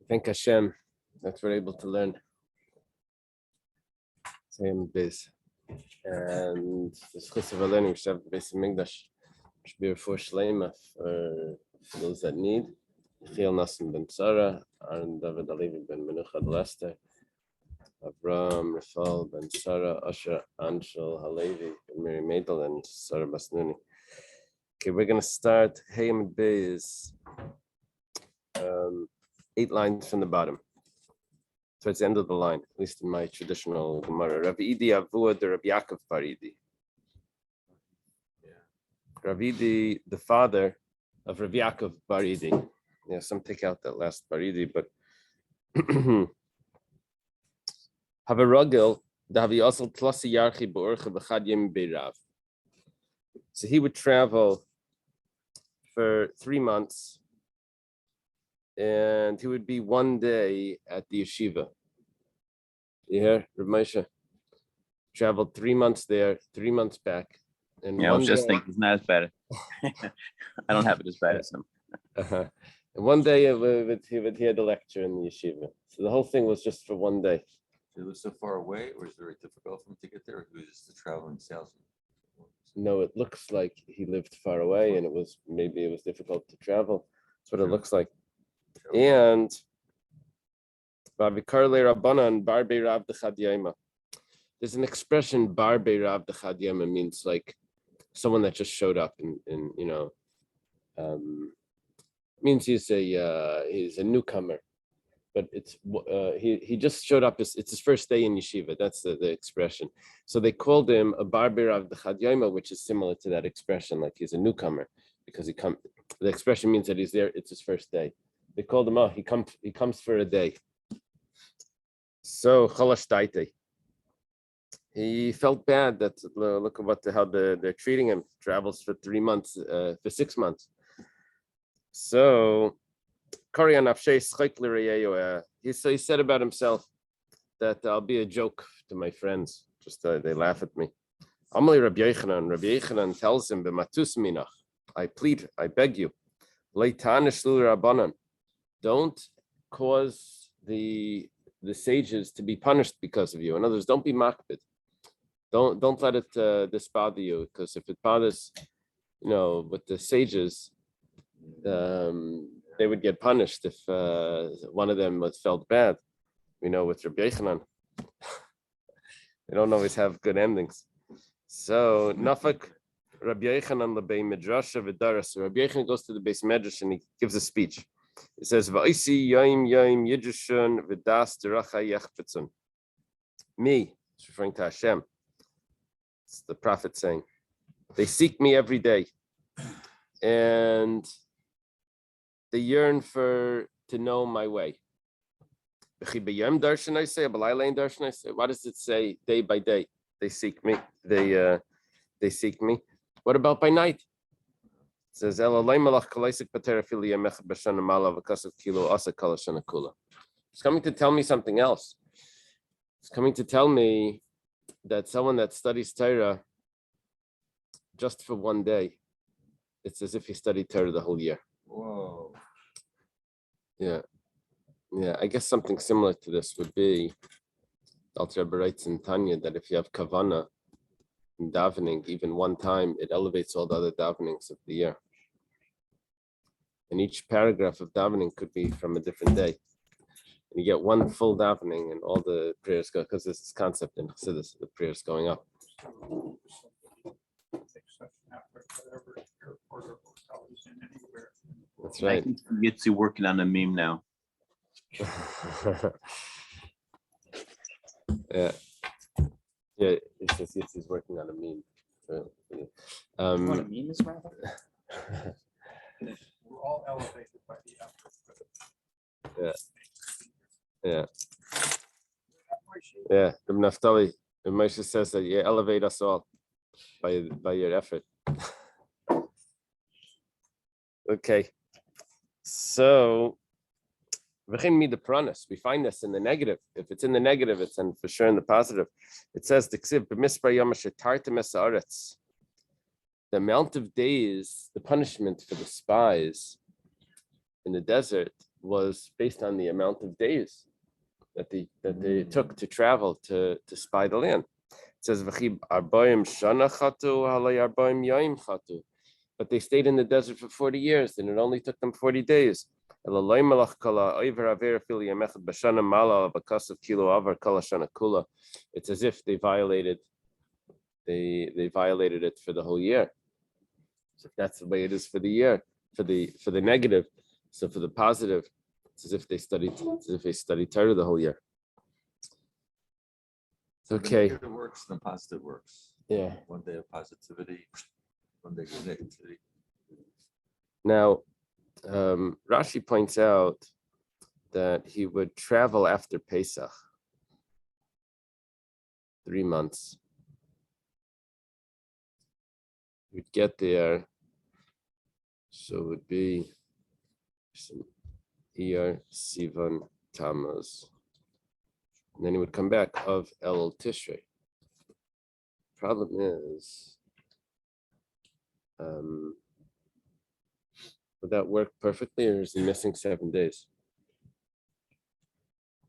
Thank Hashem that we're able to learn same base. And the schus of learning, we should have the base of Migdash. Should be a for Shleima for those that need. Chil Nassim ben Sarah, Aaron David Alevi ben Menucha Lester, Avram Rafal ben Sarah, Asher Anshel Halevi, and Mary Maidel, and Sarah Basnuni. Okay, we're going to start. Hayim Beis, 8 lines from the bottom. So it's the end of the line, at least in my traditional Gemara. Rav Idi Avua de Rav Yaakov Bar Idi. Rav Idi, the father of Rav Yaakov Bar Idi. Yeah, some take out that last Bar Idi, but have a rugel. So he would travel for 3 months, and he would be 1 day at the yeshiva. You hear, Rav Moshe? Traveled 3 months there, 3 months back. And yeah, I was just thinking it's not as bad. I don't have it as bad as him. And 1 day he would hear the lecture in the yeshiva. So the whole thing was just for 1 day. It was so far away, or is it very difficult for him to get there, or he was just a traveling salesman? No, it looks like he lived far away, and maybe it was difficult to travel. That's what it looks like. And there's an expression, Bar Beirav de Chad means like someone that just showed up in means he's a newcomer, but it's he just showed up. It's his first day in yeshiva. That's the expression. So they called him a Bar Beirav de Chad, which is similar to that expression, like he's a newcomer, because the expression means that he's there. It's his first day. They called him out. He comes for a day. So Chalash Taitei. He felt bad that look at how they're treating him. Travels for 3 months, for 6 months. So he said about himself that I'll be a joke to my friends. Just they laugh at me. Amali Rabbi Yochanan tells him, "B'matus minach, I plead, I beg you, leitanish rabbanan, don't cause the sages to be punished because of you. In other words, don't be makbid. Don't let it this bother you, because if it bothers, with the sages, they would get punished if one of them felt bad. With Rabbi Yochanan, they don't always have good endings. So Nafak Rabbi Yochanan lebei midrasha v'daras. So Rabbi Yochanan goes to the base medrash and he gives a speech. It says, "Va'isi yom yidrushun v'das deracha yechpetzun." Me, it's referring to Hashem. It's the prophet saying, they seek me every day, and they yearn to know my way. What does it say? Day by day, they seek me. They seek me. What about by night? It says, it's coming to tell me something else. It's coming to tell me that someone that studies Torah just for 1 day, it's as if he studied Torah the whole year. Whoa. Yeah. I guess something similar to this would be, Alter Rebbe writes in Tanya that if you have kavana in davening, even 1 time, it elevates all the other davenings of the year. And each paragraph of davening could be from a different day. And you get 1 full davening and all the prayers go, because this is concept in Chassidus, the prayers going up. That's right. I think Yitzi working on a meme now. Yeah, it says he's working on a meme. What a meme is rather? We're all elevated by the effort. Yeah. The Naftali, the Moshe says that you elevate us all by your effort. Okay, so we find this in the negative. If it's in the negative, it's for sure in the positive. It says the amount of days, the punishment for the spies in the desert was based on the amount of days that they took to travel to spy the land. It says, "V'chi arbaim shana chatu, halay arbaim yaim chatu." But they stayed in the desert for 40 years, and it only took them 40 days. It's as if they violated it for the whole year. So if that's the way it is for the year, for the negative, so for the positive, it's as if they studied Torah the whole year. The Okay. negative works, the positive works. Yeah. One day of positivity, one day of negativity. Now, Rashi points out that he would travel after Pesach, 3 months. We'd get there, so it would be some Iyar, Sivan, Tammuz. And then he would come back of Elul Tishrei. Problem is, would that work perfectly, or is he missing 7 days?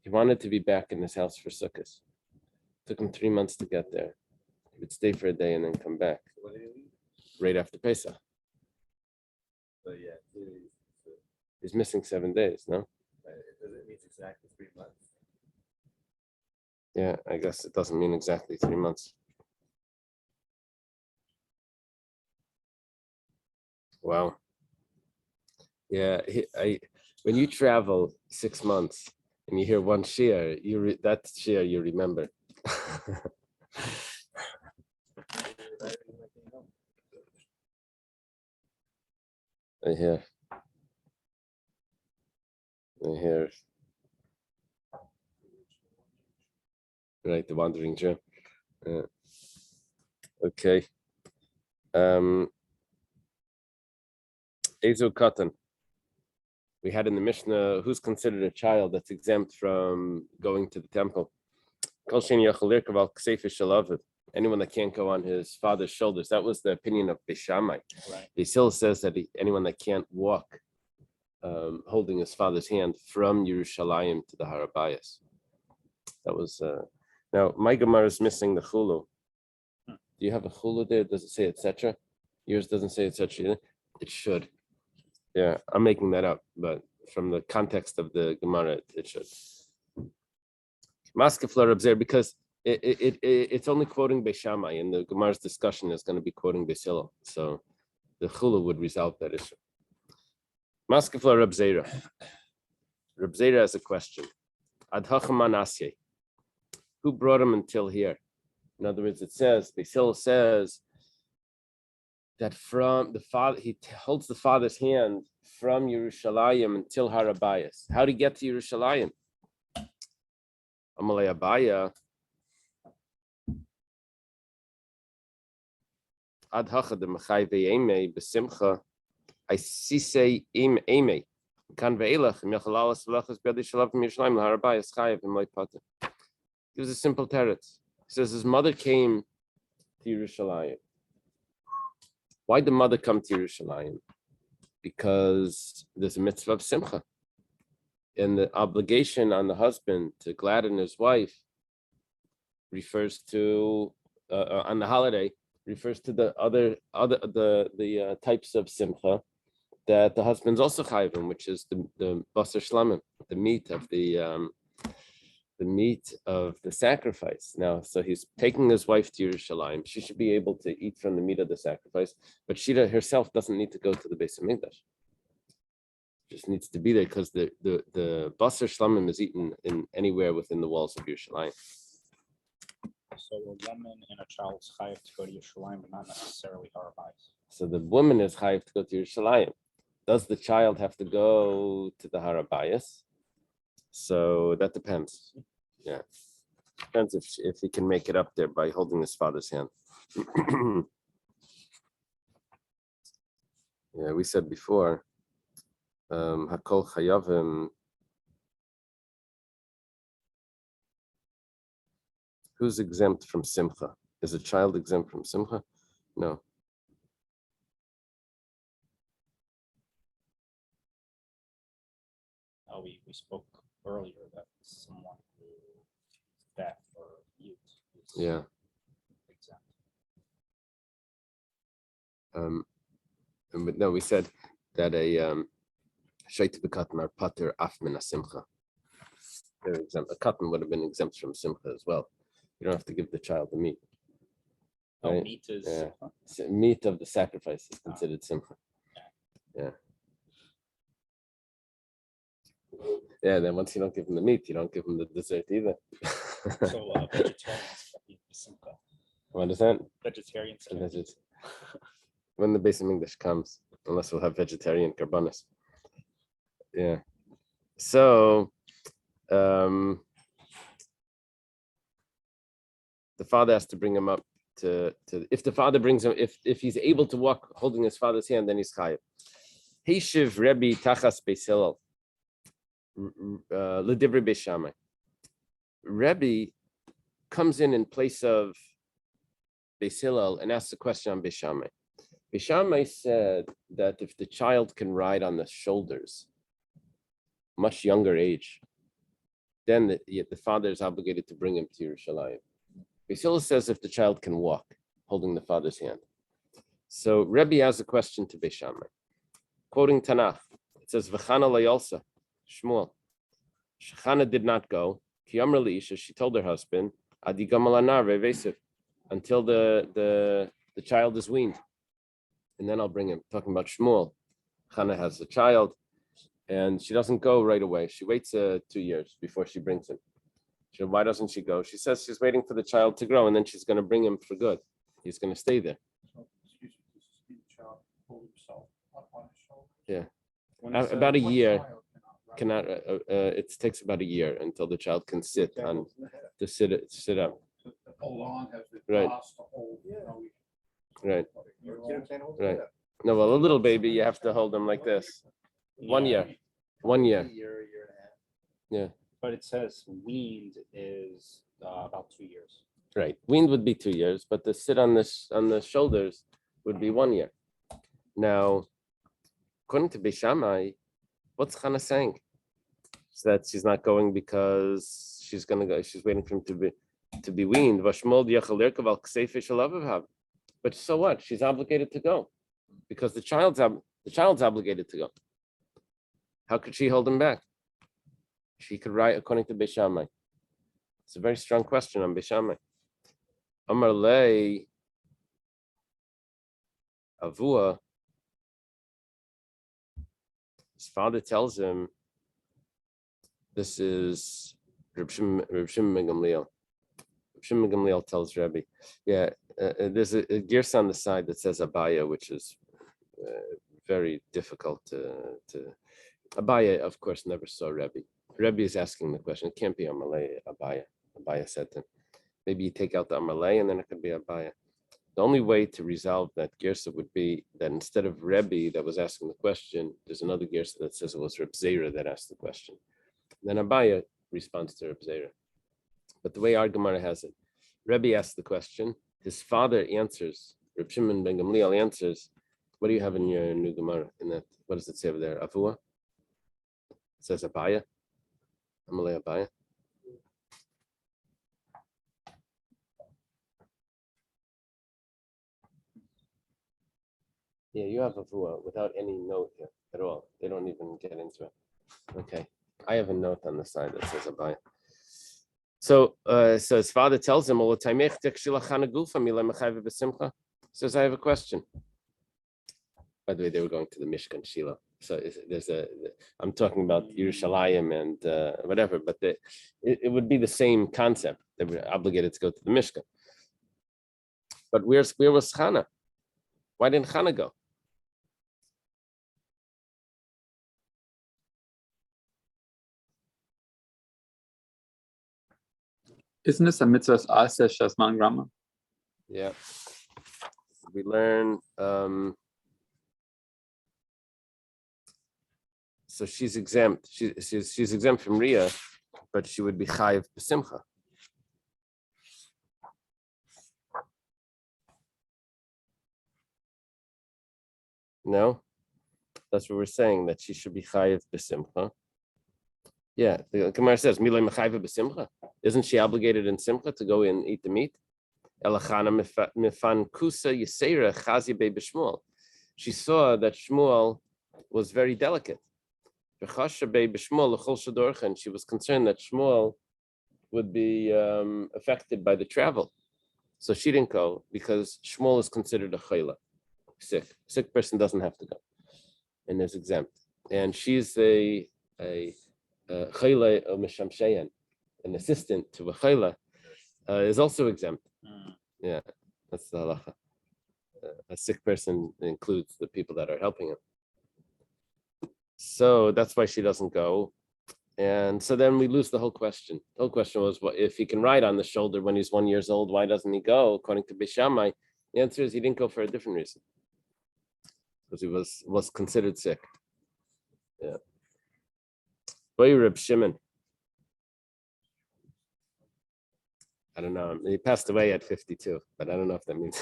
He wanted to be back in his house for Sukkot. Took him 3 months to get there. He would stay for a day and then come back right after Pesach. So yeah, He's missing 7 days, no? it means exactly 3 months. Yeah, I guess it doesn't mean exactly 3 months. Wow. Yeah, when you travel 6 months and you hear one shir, that shir you remember. I hear. Right, the wandering Jew. Okay. Ezu Katan. We had in the Mishnah, who's considered a child that's exempt from going to the temple? Anyone that can't go on his father's shoulders. That was the opinion of Beishamai. Right. Basil says that anyone that can't walk holding his father's hand from Yerushalayim to the Harabayas. That was now my Gemara is missing the chulu. Do you have a chulu there? Does it say etc.? Yours doesn't say etc. either. It should. Yeah, I'm making that up, but from the context of the Gemara, it should. Maskeflar observe because it's only quoting Beishamai, and the Gemara's discussion is going to be quoting Beisilo. So the chulu would resolve that issue. Maskeflar Reb Zera. Reb Zera has a question. Ad hachaman asye. Who brought him until here? In other words, it says, Beisilo says that from the father, he holds the father's hand from Yerushalayim until Harabayas. How did he get to Yerushalayim? Amalei Abaya. Ad hacha de mechai ve'eme besimcha. I see say im eme. Kan ve'elach im yachalalas v'lachas b'yadi shalav Yerushalayim l'Harabayas chayev im leipata. It was a simple teretz. He says his mother came to Yerushalayim. Why did the mother come to Yerushalayim? Because there's a mitzvah of simcha. And the obligation on the husband to gladden his wife refers to, on the holiday, refers to the other types of simcha that the husband's also chayvim, which is the basar shlamim, the meat of the sacrifice. Now, so he's taking his wife to Yerushalayim. She should be able to eat from the meat of the sacrifice, but she herself doesn't need to go to the Beis Hamikdash. Just needs to be there because the basar shlamim is eaten in anywhere within the walls of Yerushalayim. So a woman and a child's chayav to go to Yerushalayim, but not necessarily Harabayas. So the woman is chayav to go to Yerushalayim. Does the child have to go to the Harabayas? So that depends. Yeah, depends if he can make it up there by holding his father's hand. Yeah, we said before, Hakol Chayavim. Who's exempt from Simcha? Is a child exempt from Simcha? No. we spoke earlier that someone who is deaf or mute is Yeah. exempt. But no, we said that a shayt b'katan are pater af min simcha. They're exempt. A katan would have been exempt from simcha as well. You don't have to give the child the meat. Oh, Right. meat is Yeah. Meat of the sacrifice is considered simcha. Yeah. Yeah. Then once you don't give him the meat, you don't give him the dessert either. so vegetarians can eat simcha. What is that? Vegetarians can eat. When the base of English comes, unless we'll have vegetarian carbonas. Yeah. So the father has to bring him up to if the father brings him, if he's able to walk holding his father's hand, then he's chayiv. Heishiv Rebbe Tachas Beis Hillel L'divrei Beis Shammai. Rebbe comes in place of Beis Hillel and asks a question on Beis Shammai. Beis Shammai said that if the child can ride on the shoulders, much younger age, then the father is obligated to bring him to Yerushalayim. Beis Hillel says if the child can walk, holding the father's hand. So Rebbe has a question to Beis Shammai. Quoting Tanakh, it says, V'chana layolsa, Shmuel. Chana did not go. Ki amar li'isha, she told her husband, Adi gamal anar ve'vesiv, until the child is weaned. And then I'll bring him. Talking about Shmuel. Chana has a child, and she doesn't go right away. She waits 2 years before she brings him. She said, why doesn't she go? She says she's waiting for the child to grow, and then she's going to bring him for good. He's going to stay there. So, excuse me, this is the child hold himself up on his shoulder. Yeah. When it About a says- What year. child cannot ride? It takes about a year until the child can sit on to sit up. To hold on, has the Right. boss to hold, you know, Right. you know, Right. No, well, a little baby, you have to hold them like this. 1 year. 1 year. year and a half. Yeah. But it says weaned is about 2 years. Right. Weaned would be 2 years, but to sit on the shoulders would be 1 year. Now, according to Beis Shammai, what's Chana saying? So that she's not going because she's gonna go. She's waiting for him to be weaned. But so what? She's obligated to go because the child's obligated to go. How could she hold him back? She could write according to Beis Shammai. It's a very strong question on Beis Shammai. Amar lei Avua. His father tells him, this is Reb Shimon ben Gamliel. Reb Shimon ben Gamliel tells Rebbe, there's a girsa on the side that says Abaya, which is very difficult to. Abaya, of course, never saw Rebbe. Rebbe is asking the question. It can't be Amalei Abaya. Abaya said to him. Maybe you take out the Amalei and then it could be Abaya. The only way to resolve that girsa would be that instead of Rebbe that was asking the question, there's another girsa that says it was Reb Zera that asked the question. Then Abaya responds to Reb Zera. But the way our Gemara has it, Rebbe asks the question, his father answers, Reb Shimon ben Gamliel answers, what do you have in your new Gemara? In that, what does it say over there? Avua? It says Abaya. Amalei Abaya. Yeah, you have Avua without any note here at all. They don't even get into it. Okay. I have a note on the side that says Abaya. So his father tells him, says, I have a question. By the way, they were going to the Mishkan Shiloh. So I'm talking about Yerushalayim and whatever, but it would be the same concept. They were obligated to go to the Mishkan. But where was Chana? Why didn't Chana go? Isn't this a mitzvah aseh shasman grama? Yeah. We learn, so she's exempt. She's exempt from Riyah, but she would be chayiv b'simcha. No, that's what we're saying, that she should be chayiv b'simcha. Yeah, the Gemara says, "Milay mechayva b'simcha." Isn't she obligated in simcha to go and eat the meat? Elachana mifan kusa yisera chazi be b'shmuel. She saw that Shmuel was very delicate. V'chasha be b'shmuel l'chol shadorcha, and she was concerned that Shmuel would be affected by the travel. So she didn't go because Shmuel is considered a chayla, sick. Sick person doesn't have to go and is exempt. And she's a chayla of mishamsheyan, an assistant to a chayla, is also exempt. Yeah, that's the halacha. A sick person includes the people that are helping him. So that's why she doesn't go. And so then we lose the whole question. The whole question was, what if he can ride on the shoulder when he's 1 year old? Why doesn't he go? According to Beis Shammai, the answer is he didn't go for a different reason, because he was considered sick. Yeah. Boy, Reb Shimon. I don't know. He passed away at 52, but I don't know if that means.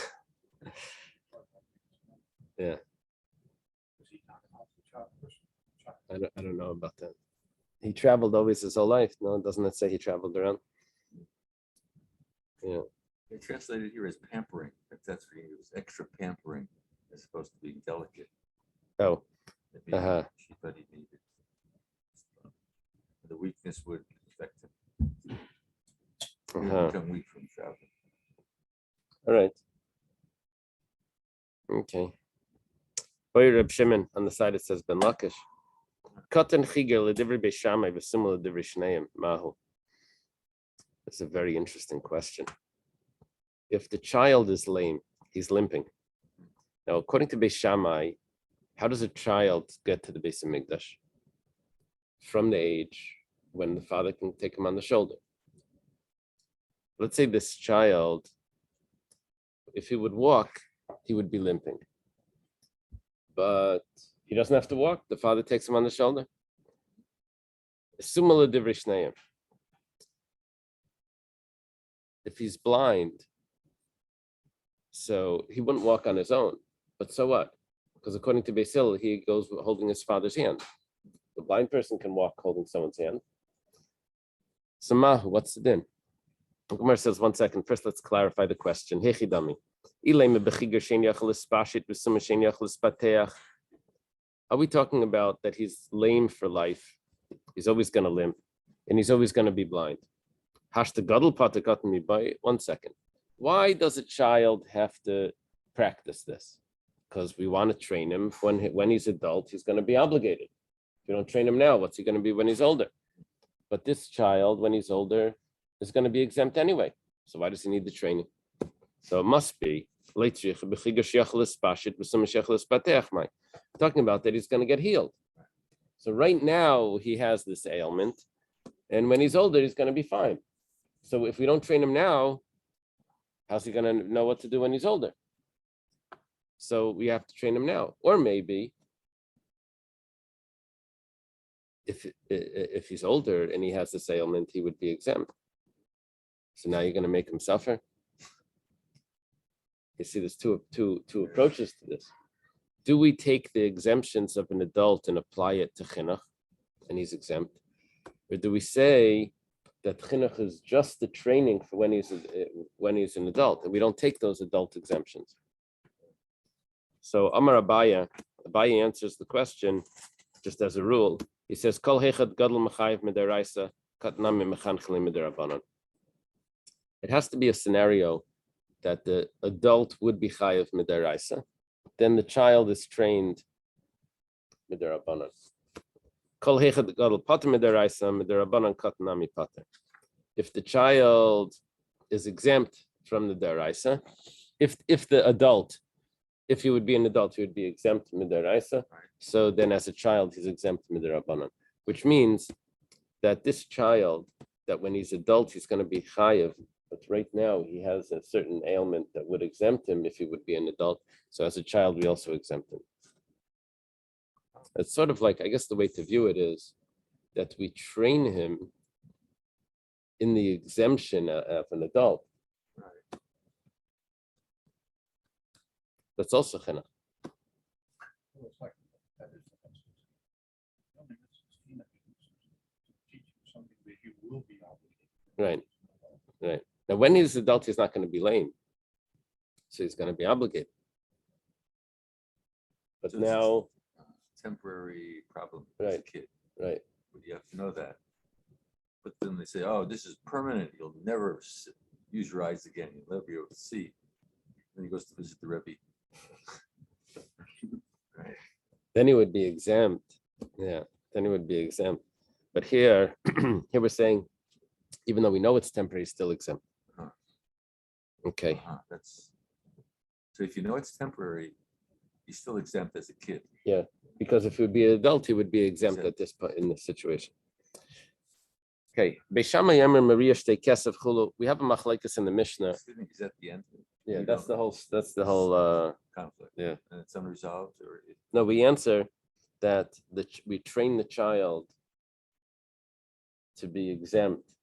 Yeah. I don't know about that. He traveled always his whole life. No, doesn't it say he traveled around? Yeah. They translated here as pampering. That's for you. It was extra pampering. It's supposed to be delicate. Oh. Maybe Uh-huh. She thought he needed. The weakness would affect him. He would Uh-huh. become weak from traveling. All right. Okay. Boy, Reb Shimon, on the side it says Ben Lakish. Katan chigel l'divrei Beis Shammai v'simul l'divrei Shneim mahu. That's a very interesting question. If the child is lame, he's limping. Now, according to Beis Shammai, how does a child get to the Beis Hamikdash? From the age when the father can take him on the shoulder. Let's say this child, if he would walk, he would be limping. But he doesn't have to walk. The father takes him on the shoulder. Summa l'divrei Shneim. If he's blind, so he wouldn't walk on his own. But so what? Because according to Beis Hillel, he goes holding his father's hand. The blind person can walk holding someone's hand. So Mahu, what's the din? Gemara says, 1 second. First, let's clarify the question. Hechidami. Are we talking about that he's lame for life? He's always going to limp, and he's always going to be blind. 1 second. Why does a child have to practice this? Because we want to train him when he's adult, he's going to be obligated. If you don't train him now, what's he going to be when he's older? But this child, when he's older, is going to be exempt anyway. So why does he need the training? So it must be talking about that he's going to get healed. So right now he has this ailment, and when he's older, he's going to be fine. So if we don't train him now, how's he going to know what to do when he's older? So we have to train him now. Or maybe if he's older and he has this ailment, he would be exempt. So now you're going to make him suffer. You see, there's two approaches to this. Do we take the exemptions of an adult and apply it to chinuch, and he's exempt? Or do we say that chinuch is just the training for when he's an adult, and we don't take those adult exemptions? So Amar Abaye answers the question just as a rule. He says, Kol hechad gadol mechayev midaraisa, katnami mechanchelim midarabanan. It has to be a scenario that the adult would be chayev midaraisa, then the child is trained midarabanan. Kol hechad gadol pater midaraisa, midarabanan katnami pater. If the child is exempt from the daraisa, if the adult, if he would be an adult, he would be exempt midaraisa. So then as a child, he's exempt midarabanan, which means that this child, that when he's adult, he's going to be chayev. But right now, he has a certain ailment that would exempt him if he would be an adult. So as a child, we also exempt him. It's sort of like, I guess the way to view it is that we train him in the exemption of an adult. That's also chinuch. Right. Now, when he's adult, he's not going to be lame, so he's going to be obligated. But So this is now, temporary problem as a Right. kid, right, but you have to know that. But then they say, oh, this is permanent. You'll never use your eyes again. You'll never be able to see. Then he goes to visit the Rebbe. Right. then he would be exempt. Yeah, then he would be exempt. But here, here we're saying, even though we know it's temporary, he's still exempt. Uh-huh. Okay. That's so if you know it's temporary, he's still exempt as a kid. Yeah, because if he would be an adult, he would be exempt at this point in this situation. Okay, Beishama Yemer Maria Shtei Kesef Chulu. We have a machlekes in the Mishnah. Excuse me, is that the end? Yeah, We that's the don't- whole. Conflict. Yeah. And it's unresolved, or No, we answer that we train the child to be exempt,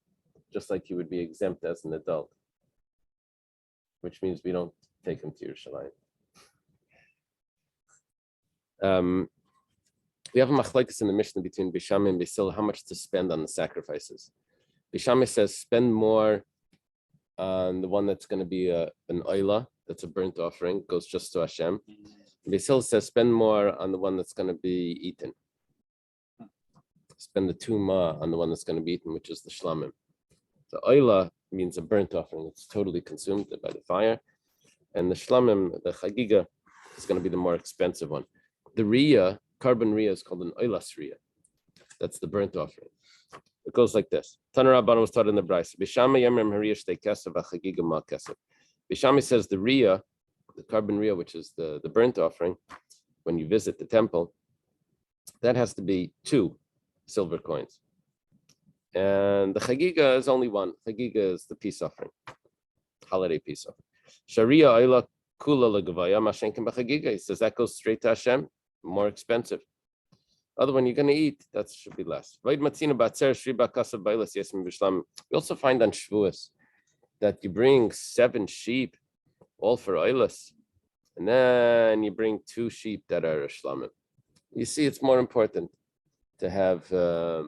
just like he would be exempt as an adult, which means we don't take him to Yerushalayim. We have a machlekes in the Mishnah between Bishami and Basil, how much to spend on the sacrifices. Bishami says spend more on the one that's going to be an oila, that's a burnt offering, goes just to Hashem. Basil says spend more on the one that's going to be eaten. Spend the 2 ma on the one that's going to be eaten, which is the shlamim. The oila means a burnt offering. It's totally consumed by the fire. And the shlamim, the chagigah, is going to be the more expensive one. The riyah, carbon riyah, is called an oilas riyah. That's the burnt offering. It goes like this. Taner Rabbanan was taught in the Brayso. Bishama yemrem hariyah shtei kesef v'chagigah ma kesef. Bishami says the riyah, the carbon riyah, which is the burnt offering, when you visit the temple, that has to be 2 silver coins. And the Chagigah is only 1. Chagigah is the peace offering, holiday peace offering. Sharia Ayla Kula Lagavaya Mashenkim B'Chagigah. He says that goes straight to Hashem, more expensive. Other one you're going to eat, that should be less. We also find on Shavuos that you bring 7 sheep, all for Eilas, and then you bring 2 sheep that are shlamim. You see, it's more important to have the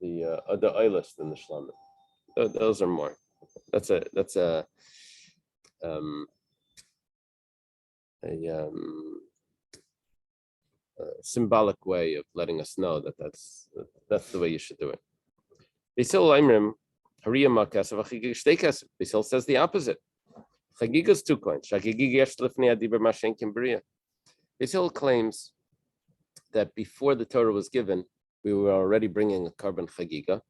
Eilas than the shlamim. Those are more. That's a symbolic way of letting us know that that's the way you should do it. Basil says the opposite. Chagigah is 2 coins. Basil claims that before the Torah was given, we were already bringing a carbon chagigah.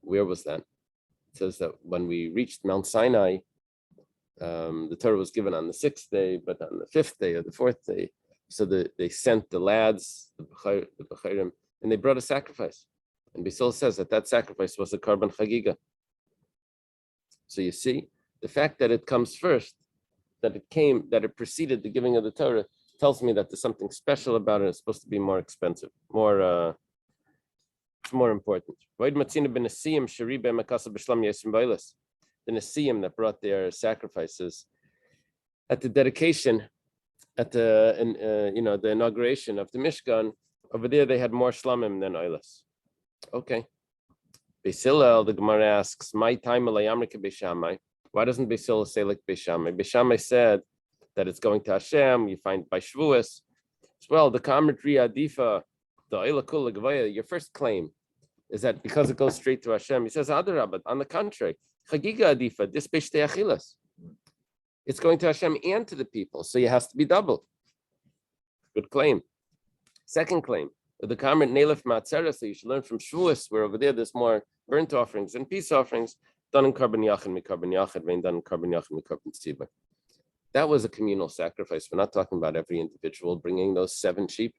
Where was that? It says that when we reached Mount Sinai, the Torah was given on the 6th day, but on the 5th day or the 4th day, so they sent the lads, the Bechirim, and they brought a sacrifice. And Basil says that sacrifice was a carbon chagigah. So you see, the fact that it comes first, that it preceded the giving of the Torah, tells me that there's something special about it. It's supposed to be more expensive, it's more important. The Nesiim that brought their sacrifices at the dedication, at the inauguration of the Mishkan, over there they had more shlamim than oilas. Okay. Beisilel, the Gemara asks, "My time Beishamai." Why doesn't Beisilel say like Beishamai? Beishamai said that it's going to Hashem. You find by Shavuos as well. The Kamrit Adifa, the Oila Kula Gavaya. Your first claim is that because it goes straight to Hashem. He says, Adarabah, on the contrary, Chagigah Adifa, this Beishtei Achilas. It's going to Hashem and to the people, so it has to be double. Good claim. Second claim, the Kamrit Nelef Matzera, so you should learn from Shavuos, where over there's more burnt offerings and peace offerings done in Karban Yachid, Mikarban Yachid, done in Karban Yachid, Mikarban Tzibah. That was a communal sacrifice. We're not talking about every individual bringing those 7 sheep.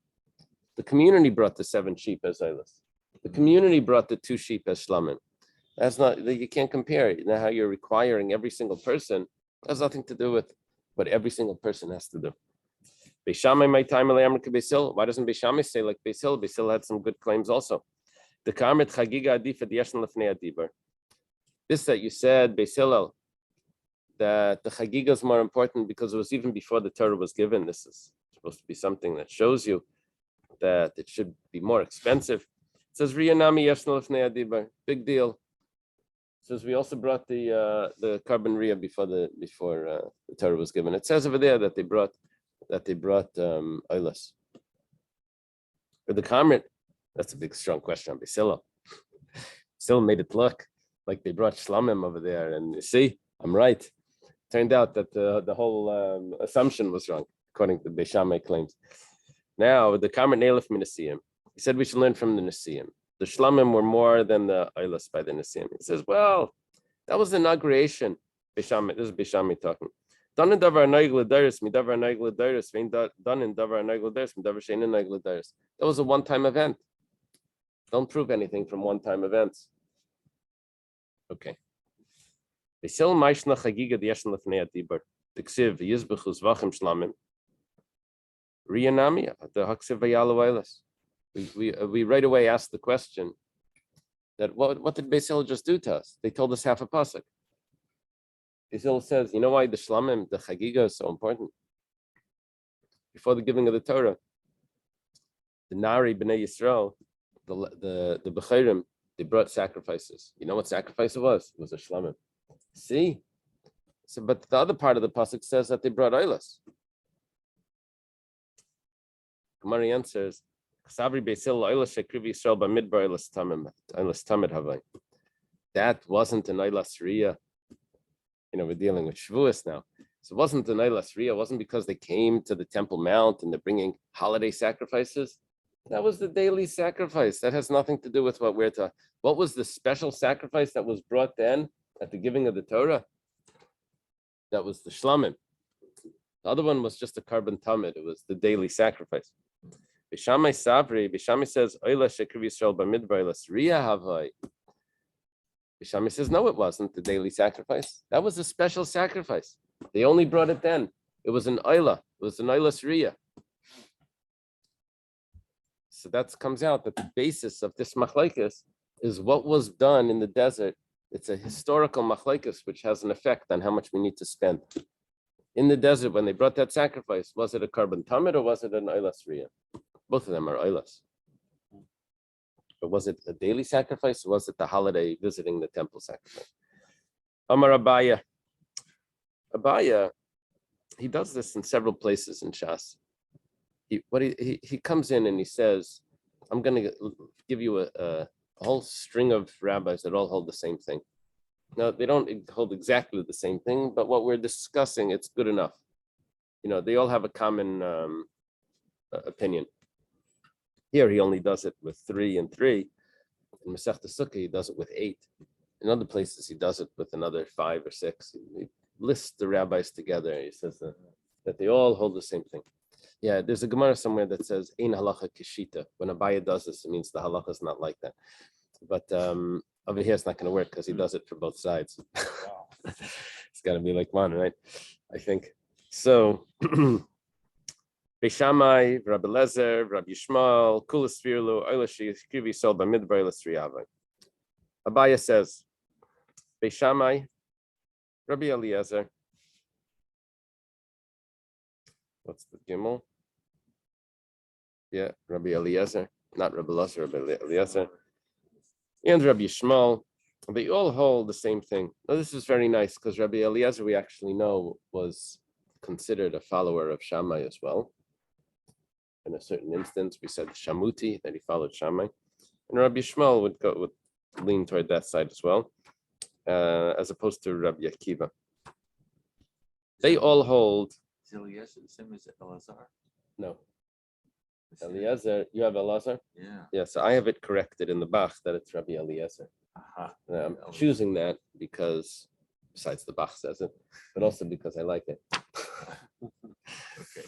The community brought the 7 sheep as Eilis. The community brought the 2 sheep as Shlamim. That's not, you can't compare it. Now how you're requiring every single person has nothing to do with what every single person has to do. Beishamai, my time, Basil. Why doesn't Beishamai say like Basil? Basil had some good claims also. The Karmet Chagigah Adif at Yeshan Lefnei Adibar. This that you said, Basil, that the Chagigah is more important because it was even before the Torah was given. This is supposed to be something that shows you that it should be more expensive. It says Riyanami Yeshan Lefnei Adibar. Big deal. says we also brought the carbon ria before the Torah was given. It says over there that they brought oilas. For the Kamrit, that's a big strong question on Basila. Still made it look like they brought shlamim over there, and you see, I'm right. Turned out that the whole assumption was wrong, according to Beis Shammai claims. Now the Kamrit Neilif Minasiyim. He said we should learn from the Nisiyim. The shlamim were more than the oilas by the Nisiyim. He says, well, that was the inauguration. Beis Shammai, this is Beis Shammai talking. Done in davar noig l'dairis, mi davar noig l'dairis, vein done in davar noig l'dairis, mi davar shein noig l'dairis. That was a one-time event. Don't prove anything from one-time events. Okay. Beisil ma'ishna chagigah d'yeshen lefnei adibar. T'ksiv yizbechu zvachim shlamim. Riyanami the haksiv v'yalu oilas. We right away asked the question that what did Beisil just do to us? They told us half a pasuk. Beisil says, you know why the shlamim, the chagigah is so important? Before the giving of the Torah, the Nari B'nai Yisrael, the Bechirim, they brought sacrifices. You know what sacrifice it was? It was a shlamim. See? So, but the other part of the pasuk says that they brought oilas. Gemara answers, Sabri Beisil oilas shekriv Yisrael b'midbar oilas tamid havai. That wasn't an oilas riyah. You know, we're dealing with Shavuos now. So it wasn't an oilas riyah. It wasn't because they came to the Temple Mount and they're bringing holiday sacrifices. That was the daily sacrifice. That has nothing to do with what we're talking. What was the special sacrifice that was brought then at the giving of the Torah? That was the shlamim. The other one was just a carbon tamid. It was the daily sacrifice. Beis Shammai Sabri, Beis Shammai says, Oila shekriv Yisrael b'midbar oilas riyah havai. Beis Shammai says, no, it wasn't the daily sacrifice. That was a special sacrifice. They only brought it then. It was an oila. It was an oilas riyah. So that comes out that the basis of this machlekes is what was done in the desert. It's a historical machlekes which has an effect on how much we need to spend. In the desert, when they brought that sacrifice, was it a carbon tamid or was it an oilas riyah? Both of them are oilas. But was it a daily sacrifice or was it the holiday visiting the temple sacrifice? Amar Abaya. Abaya, he does this in several places in Shas. He comes in and he says, I'm going to give you a whole string of rabbis that all hold the same thing. Now, they don't hold exactly the same thing, but what we're discussing, it's good enough. You know, they all have a common opinion. Here, he only does it with 3 and 3. In Masechta Sukkah, he does it with 8. In other places, he does it with another 5 or 6. He lists the rabbis together. He says that they all hold the same thing. Yeah, there's a Gemara somewhere that says, Ein halacha kishita. When Abaya does this, it means the halacha is not like that. But over here, it's not going to work because he does it for both sides. It's got to be like one, right? I think. So, Beis Shammai, Rabbi Lezer, Rabbi Yishmael, Kulas Firlu, Oylashi, Krivi Sol, Bamidbar, Lasriyava. Abaya says, Beis Shammai, Rabbi Eliezer. What's the Gimel? Yeah, Rabbi Eliezer, not Rabbi Lezer, Rabbi Eliezer. And Rabbi Yishmael, they all hold the same thing. Now, this is very nice because Rabbi Eliezer, we actually know, was considered a follower of Shammai as well. In a certain instance, we said Shamuti, that he followed Shammai. And Rabbi Yishmael would lean toward that side as well, as opposed to Rabbi Akiva. They all hold. Is Eliezer the same as Elazar? No. Eliezer, you have Elazar? Yeah. Yeah, so I have it corrected in the Bach that it's Rabbi Eliezer. Aha. I'm choosing that because, besides the Bach says it, but also because I like it. Okay.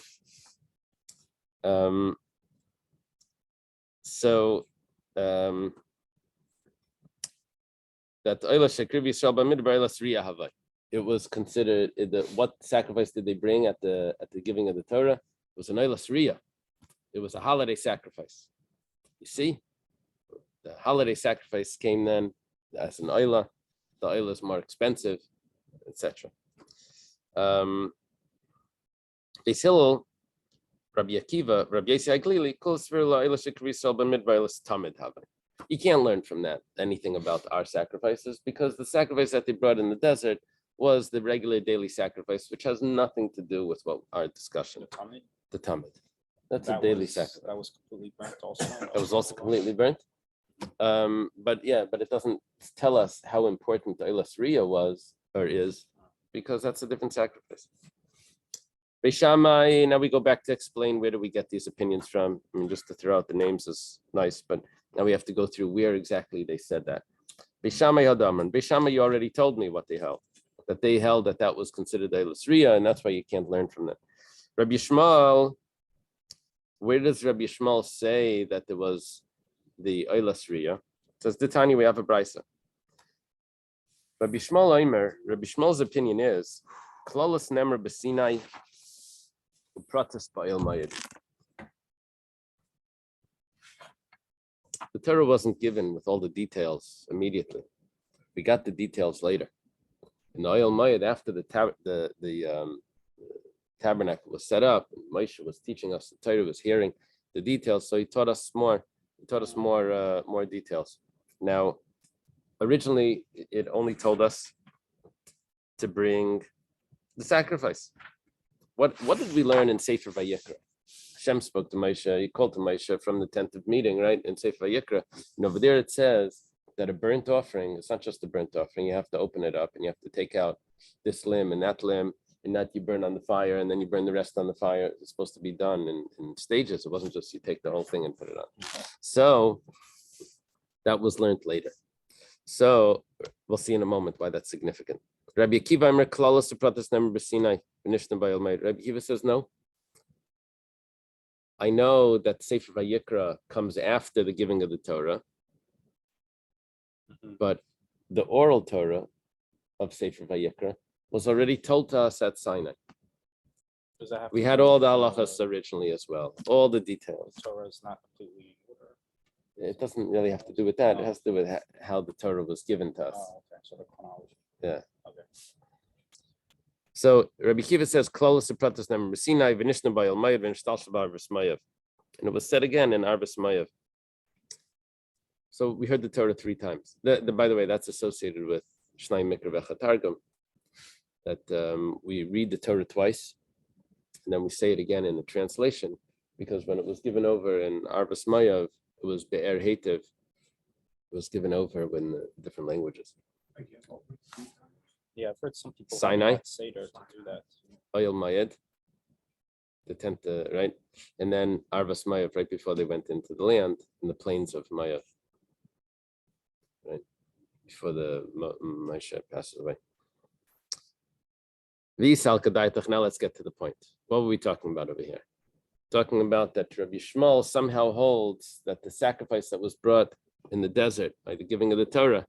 That Oyla Shekriv Yisrael Bamidbar Oylas Riyah Havai. It was considered what sacrifice did they bring at the giving of the Torah? It was an Oylas Riyah. It was a holiday sacrifice. You see, the holiday sacrifice came then as an Oyla. The Oyla is more expensive, etc. Beis Hillel, Rabbi Akiva, Rabbi Yossi Aglili, Kol Svir La Oyla Shekriv Yisrael Bamidbar Oylas Tamid Havai. You can't learn from that anything about our sacrifices because the sacrifice that they brought in the desert was the regular daily sacrifice, which has nothing to do with what our discussion. The Tamid. That's a daily sacrifice. That was completely burnt also. That was also completely burnt. But it doesn't tell us how important the Eilas Riyah was or is, because that's a different sacrifice. Beishamai, now we go back to explain where do we get these opinions from. I mean, just to throw out the names is nice, but now we have to go through where exactly they said that. Beishamai Hadaman. Beishamai, you already told me what they held. That they held that was considered Eilas Riyah, and that's why you can't learn from that. Rabbi Yishmael, where does Rabbi Yishmael say that there was the Eilas Riyah? It says, Ditani, we have a brisa. Rabbi Yishmael Omer, Rabbi Yishmael's opinion is, Klolos Nemer B'Sinai, Pratas Ba'il Mayid. The Torah wasn't given with all the details immediately. We got the details later. In the Oil Mayid, after the tabernacle was set up, and Moshe was teaching us, the Torah was hearing the details, so he taught us more. He taught us more details. Now, originally, it only told us to bring the sacrifice. What did we learn in Sefer Vayikra? Hashem spoke to Moshe. He called to Moshe from the tent of meeting, right? In Sefer Vayikra, and over there it says that a burnt offering, it's not just a burnt offering. You have to open it up and you have to take out this limb and that limb, and that you burn on the fire, and then you burn the rest on the fire. It's supposed to be done in stages. It wasn't just you take the whole thing and put it on. So that was learned later. So we'll see in a moment why that's significant. Rabbi Akiva Amar Klalos Pratas Nemer B'Sinai V'Nishna Ba'il Mayid. Rabbi Akiva says no. I know that Sefer Vayikra comes after the giving of the Torah, but the oral Torah of Sefer Vayikra was already told to us at Sinai. We had all the halachas originally as well, all the details. Torah is not completely in order. It doesn't really have to do with that. It has to do with how the Torah was given to us. Oh, okay. So the chronology. Yeah. Okay. So Rabbi Kiva says, "Klolos Pratas Nemer B'Sinai V'Nishna Ba'il Mayid V'Nishtal B'Arvis Mayav," and it was said again in Arvis Mayav. So we heard the Torah 3 times. By the way, that's associated with Shnai Mikra V'Echa Targum. That we read the Torah twice, and then we say it again in the translation, because when it was given over in Arvis Mayav, it was Be'er Hetiv. It was given over in the different languages. Yeah, I've heard some people Sinai. Seder to do that. Oyel Mayed, the 10th, right? And then Arvas Mayav, right before they went into the land, in the plains of Mayav, right? Before the Moshe passes away. Now let's get to the point. What were we talking about over here? Talking about that Rabbi Yishmael somehow holds that the sacrifice that was brought in the desert by the giving of the Torah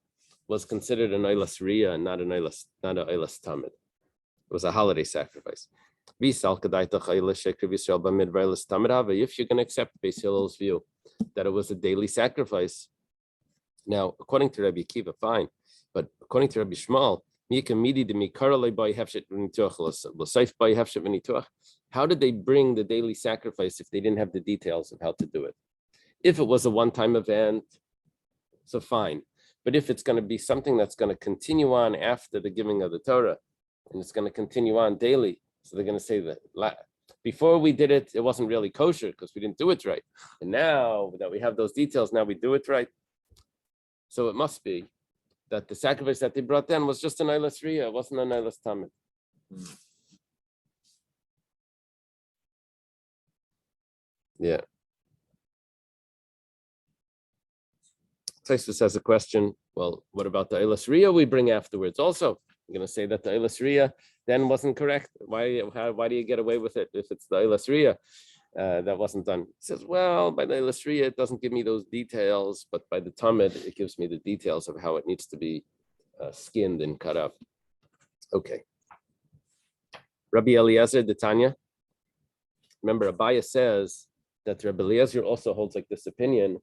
was considered an Eilas Riyah and not an Eilas Tamid. It was a holiday sacrifice. If you're going to accept Beis Hillel's view that it was a daily sacrifice, now according to Rabbi Akiva, fine, but according to Rabbi Yishmael, how did they bring the daily sacrifice if they didn't have the details of how to do it? If it was a one-time event, so fine. But if it's going to be something that's going to continue on after the giving of the Torah, and it's going to continue on daily, so they're going to say that before we did it, it wasn't really kosher because we didn't do it right. And now that we have those details, now we do it right. So it must be that the sacrifice that they brought then was just an Eilas Riyah, it wasn't an Eilas Tamid. Yeah. Tosfos has a question. Well, what about the Eilas Riyah we bring afterwards? Also, I'm going to say that the Eilas Riyah then wasn't correct. Why do you get away with it if it's the Eilas Riyah that wasn't done? He says, well, by the Eilas Riyah, it doesn't give me those details, but by the Tamid, it gives me the details of how it needs to be skinned and cut up. Okay. Rabbi Eliezer de Tanya. Remember, Abaya says that Rabbi Eliezer also holds like this opinion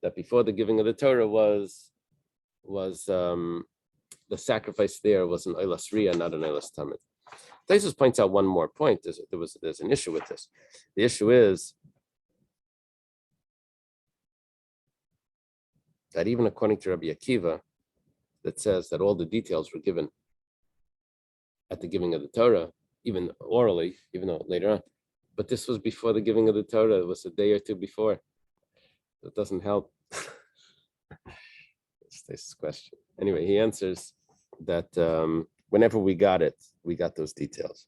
that before the giving of the Torah was the sacrifice there was an Eilas Riyah, not an Eilas Tamid. Tosfos points out one more point. There's an issue with this. The issue is that even according to Rabbi Akiva, that says that all the details were given at the giving of the Torah, even orally, even though later on, but this was before the giving of the Torah. It was a day or two before. That doesn't help. That's this question. Anyway, he answers that whenever we got it, we got those details.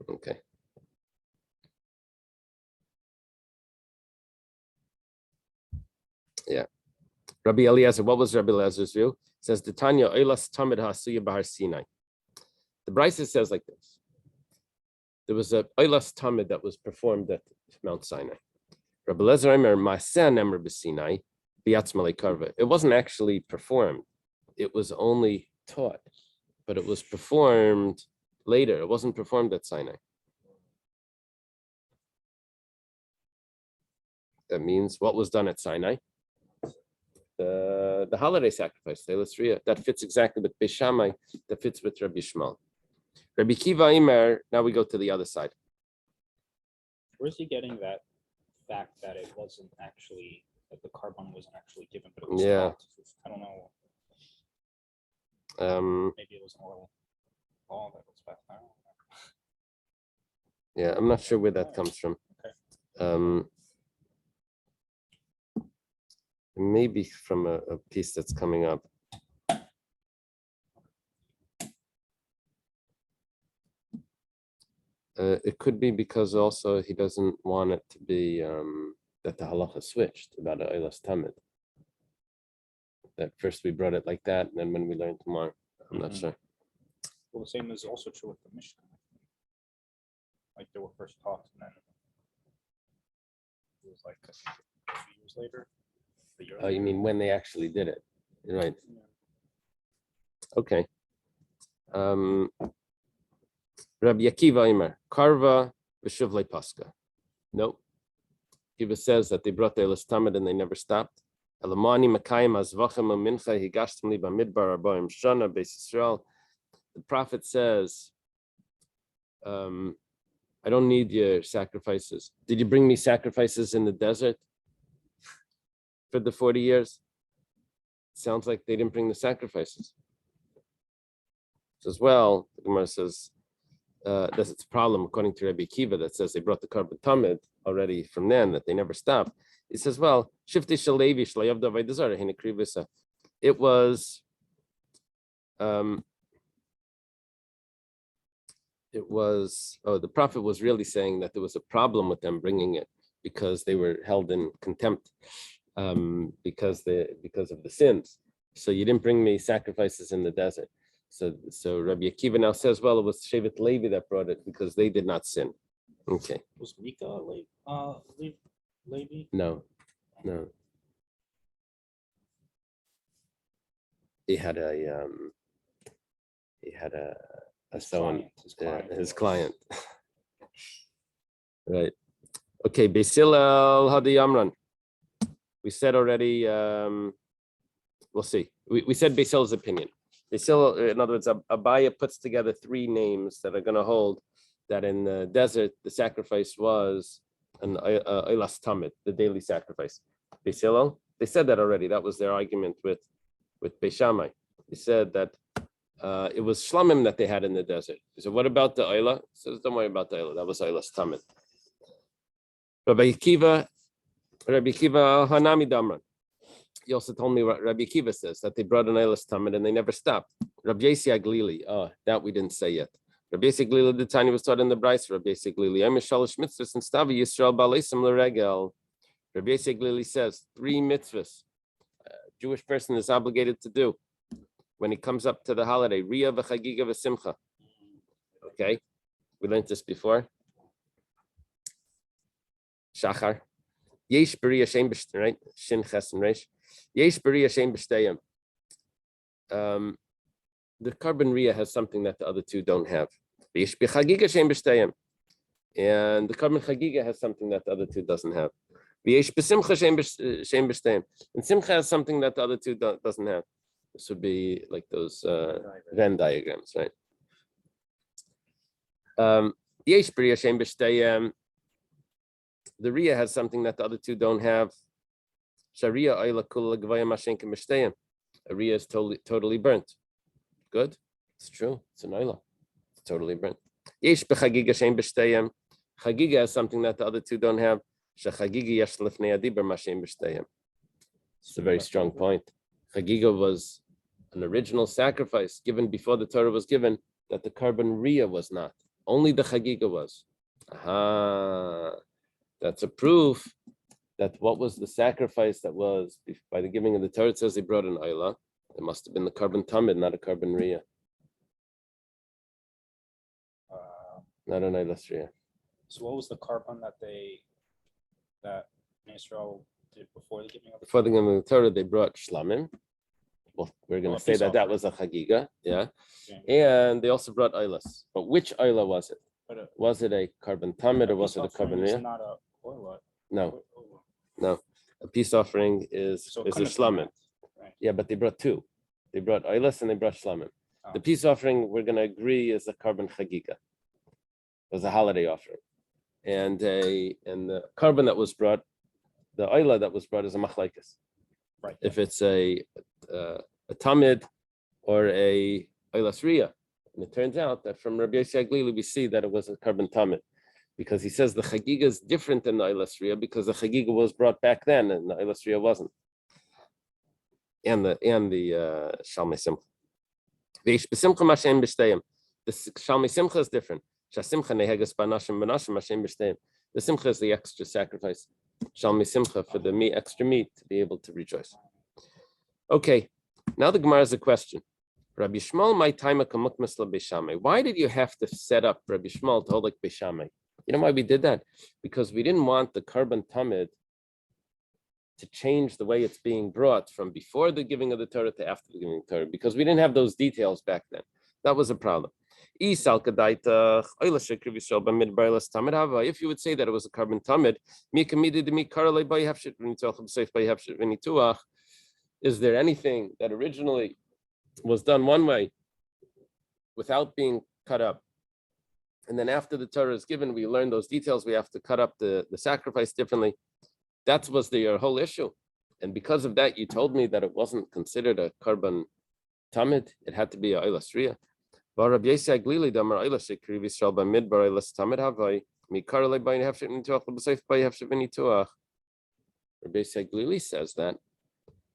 Okay. Yeah. Rabbi Eliezer, what was Rabbi Eliezer's view? It says, the Tanya Eilas Tamid Hasuya Bahar Sinai. The Brisa says like this. There was a Eilas Tamid that was performed at Mount Sinai. Rabbi Eliezer Omer Ma'aseh Nemer B'Sinai B'Yatzma Lekarva. It wasn't actually performed. It was only taught, but it was performed later. It wasn't performed at Sinai. That means what was done at Sinai? The holiday sacrifice, that fits exactly with Beis Shammai, that fits with Rabbi Shmuel. Rabbi Kiva Imer, now we go to the other side. Where's he getting that fact that it wasn't actually, that the carbon wasn't actually given, but it was taught? I don't know. Maybe it was an oral law that was back there. Yeah, I'm not sure where that comes from. Okay. Maybe from a piece that's coming up. It could be because also he doesn't want it to be that the halacha switched about an Eilas Tamid. That first we brought it like that, and then when we learn tomorrow, I'm not sure. Well, the same is also true with the Mishnah. Like they were first taught, and then it was like a few years later. Oh, you mean when they actually did it, right? Yeah. Okay. Rabbi Akiva Imer, Karva v'shuvlei Pascha. No. Akiva says that they brought the Eilas Tamid and they never stopped. Elamani Makayim Azvachem Mincha Higashtem Li Bamidbar Arbaim Shana Beis Yisrael. The prophet says, I don't need your sacrifices. Did you bring me sacrifices in the desert for the 40 years? Sounds like they didn't bring the sacrifices. As well, the Gemara says, that's its problem according to Rabbi Akiva that says they brought the carbon tamid already from then, that they never stopped. He says, well, Shifti Shalevi Shlayavda Vaidazara Hinikrivisa. It was the prophet was really saying that there was a problem with them bringing it because they were held in contempt because of the sins. So you didn't bring me sacrifices in the desert. So Rabbi Akiva now says, well, it was Shevet Levi that brought it because they did not sin. Okay. Was Mika Levi? No. He had a someone, his client. Right. Okay, Basil Hadi Amran. We said already, we'll see. We said Basil's opinion. Basil, in other words, Abaya puts together three names that are going to hold that in the desert, the sacrifice was an Eilas Tamid, the daily sacrifice. Basil, they said that already. That was their argument with Beis Shammai. They said that it was shlamim that they had in the desert. So what about the Eilah? He says, don't worry about the Eilah. That was Eilas Tamid. Rabbi Akiva Hanami Damran. He also told me what Rabbi Akiva says, that they brought an Eilas Tamid and they never stopped. Rabbi Yesi Aglili, that we didn't say yet. Rabbi Yesi Aglili, the Tanya was taught in the Bryce. Rabbi Yesi Aglili, I'm a Shalish mitzvahs and Stavi Yisrael Ba'leisim L'regel. Rabbi Yesi Aglili says 3 mitzvahs a Jewish person is obligated to do when he comes up to the holiday. Riyah v'Chagigah v'Simcha. Okay, we learned this before. Shachar. Yesh b'riyah shem b'shteyim, right? Shin ches and reish. Yesh b'riyah shem b'shteyim. The carbon riyah has something that the other two don't have. Yesh b'chagigah shem b'shteyim. And the carbon chagigah has something that the other two doesn't have. Yesh b'simcha shem b'shteyim. And simcha has something that the other two doesn't have. This would be like those Venn diagrams, right? Yesh b'riyah shem b'shteyim. The Riyah has something that the other two don't have. Sharia ayla kula gvaya mashenka mishteyim. A riyah is totally burnt. Good. It's true. It's an ayla. It's totally burnt. Yesh b'chagigah shein b'shteyim. Chagigah is something that the other two don't have. Shechagigah yesh lifnei adibar mashen b'shteyim. It's a very strong point. Chagigah was an original sacrifice given before the Torah was given that the carbon riyah was not. Only the Chagigah was. Aha. That's a proof that what was the sacrifice that was by the giving of the Torah. It says they brought an ayla. It must have been the carbon tamid, not a carbon riyah. Not an ayla riyah. So what was the carbon that Israel did before the giving of the Before the giving of the Torah, they brought shlamim. Well, we're going Oh, to say peace that offering. was a Chagigah, yeah. Okay. And they also brought aylas. But which ayla was it? But Was it a carbon tamid or was it a carbon It's riyah? not a or what? No, no. A peace offering is So a it couldn't have been shlamim. that, right? Yeah, but they brought two. They brought aylas and they brought shlamim. Oh. The peace offering, we're going to agree, is a carbon chagigah. It was a holiday offering. And the carbon that was brought, the ayla that was brought is a machlaikas. Right. If it's a tamid or a aylas riyah. And it turns out that from Rabbi Yossi Aglili, we see that it was a carbon tamid. Because he says the Chagigah is different than the aylas riyah because the Chagigah was brought back then and the aylas riyah wasn't. And the Shalmei Simcha. The Shalmei Simcha is different. The Simcha is the extra sacrifice. Shalmei Simcha for the extra meat to be able to rejoice. Okay, now the Gemara has a question. Rabbi Shmuel, my time why did you have to set up Rabbi Shmuel to hold like Beishamai? You know why we did that? Because we didn't want the carbon tamid to change the way it's being brought from before the giving of the Torah to after the giving of the Torah, because we didn't have those details back then. That was a problem. If you would say that it was a carbon tamid, is there anything that originally was done one way without being cut up? And then after the Torah is given, we learn those details. We have to cut up the sacrifice differently. That was your whole issue. And because of that, you told me that it wasn't considered a carbon tamid. It had to be a aylas riyah. Rabbi Yossi Aglili damar aylas shekriv Yisrael b'midbar aylas tamid havai mikar le'bayin hefshet nituach l'b'seif bayin hefshet v'nituach. Rabbi Yossi Aglili says that.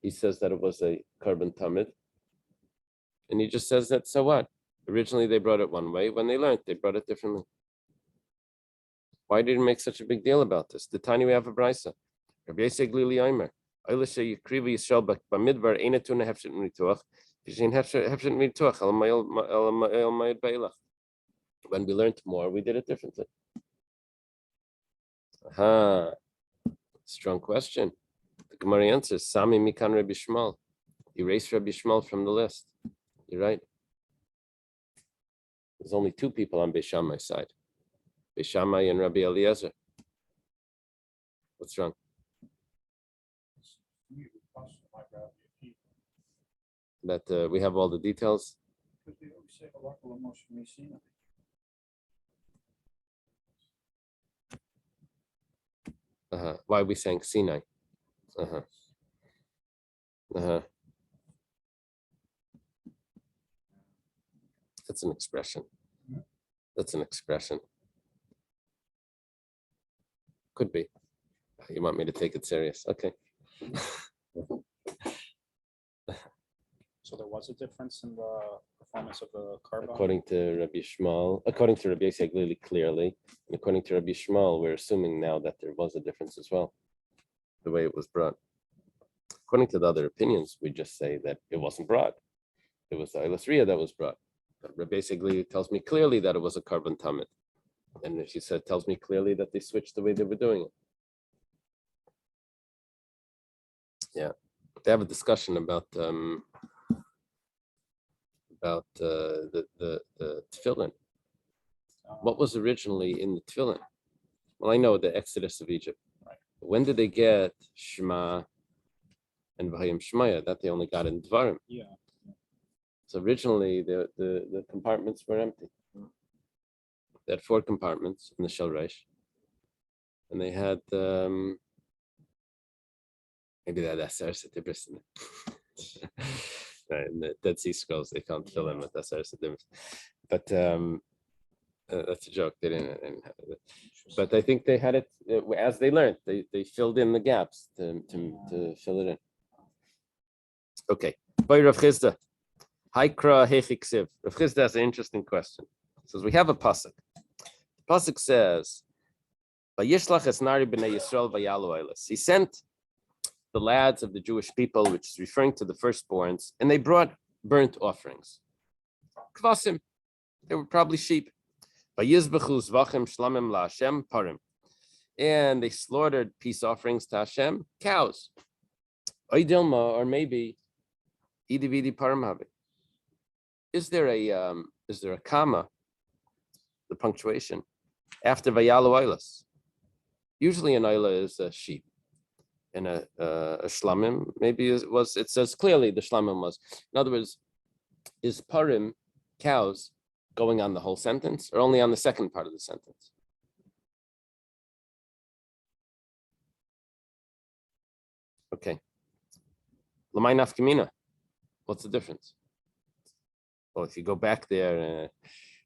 He says that it was a carbon tamid. And he just says that, so what? Originally, they brought it one way. When they learned, they brought it differently. Why did he make such a big deal about this? The tiny we have a brisa. Rabbi Yossi Aglili Omer. Aylashe yikrivi Yisrael b'midbar eina tuna hefshet nituach. When we learned more, we did it differently. Aha. Strong question. The Gemara answers, Sami Mikan Rabbi Shmuel. Erase Rabbi Shmuel from the list. You're right. There's only two people on Beishamai's side. Beishamai and Rabbi Eliezer. What's wrong? That we have all the details. Why are we saying Sinai? That's an expression. That's an expression. Could be. You want me to take it serious? Okay. So there was a difference in the performance of the carbon. According to Rabbi Shmuel, according to Rabbi Yossi Aglili, clearly, and according to Rabbi Shmuel, we're assuming now that there was a difference as well, the way it was brought. According to the other opinions, we just say that it wasn't brought. It was the aylas riyah that was brought. But Rabbi Yossi Aglili tells me clearly that it was a carbon tamid. And she said, tells me clearly that they switched the way they were doing it. Yeah. They have a discussion about the tefillin. What was originally in the tefillin? Well, I know the Exodus of Egypt. Right. When did they get Shema and Vayim Shmaya? That they only got in Dvarim. Yeah. So originally the compartments were empty. They had 4 compartments in the Shel Reish. And they had Maybe that Aser Sedibris in it. Right, in the Dead Sea Scrolls, they can't fill in with Aser Sedibris. But that's a joke. They didn't have it. But I think they had it as they learned. They filled in the gaps to fill it in. Okay. By Rav Chisda. Haikra Hechiksiv. Rav Chisda has an interesting question. It says we have a pasuk. The pasuk says, "Vayishlach esnari b'nei Yisrael vayalu eilis." He sent the lads of the Jewish people, which is referring to the firstborns, and they brought burnt offerings. Kvasim. They were probably sheep. Vayizbechu zvachim shlamim laHashem parim. And they slaughtered peace offerings to Hashem, cows. Oidilma, or maybe idividi parim havi. Is there a comma, the punctuation, after vayalu eilas? Usually an oila is a sheep, and a shlamim maybe it says clearly the shlamim was. In other words, is parim, cows, going on the whole sentence or only on the second part of the sentence? Okay. L'may nafkamina. What's the difference? Well, if you go back there,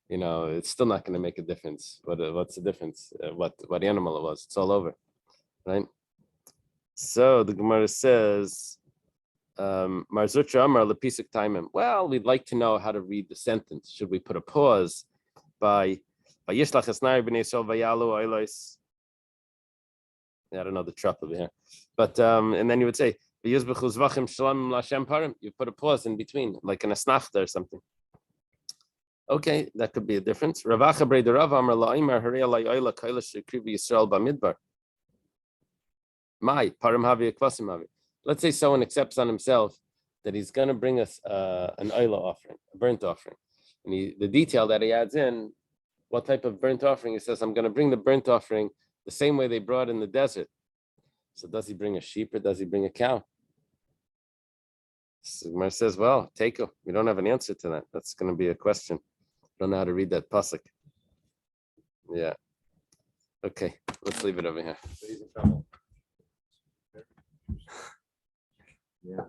it's still not going to make a difference. What's the difference? What animal it was? It's all over, right? So the Gemara says, Marzutra Amar Lepisik Taimim. Well, we'd like to know how to read the sentence. Should we put a pause by Yishlach Esnari b'nei Yisrael vayalu eilos? I don't know the trap over here, but and then you would say V'yizbechu zvachim shlamim laHashem parim. You put a pause in between, like an asnachta or something. Okay, that could be a difference. Ravacha Brei Rav Amar La'imar Harei Alai Oila Kailash Shekrivi Yisrael Bamidbar. My parim havi akvasim havi. Let's say someone accepts on himself that he's going to bring us an oila offering, a burnt offering, and the detail that he adds in, what type of burnt offering? He says, "I'm going to bring the burnt offering the same way they brought in the desert." So does he bring a sheep or does he bring a cow? So Gemara says, "Well, Teiko, we don't have an answer to that. That's going to be a question. Don't know how to read that pasuk." Yeah. Okay, let's leave it over here. So he's in trouble. Yeah.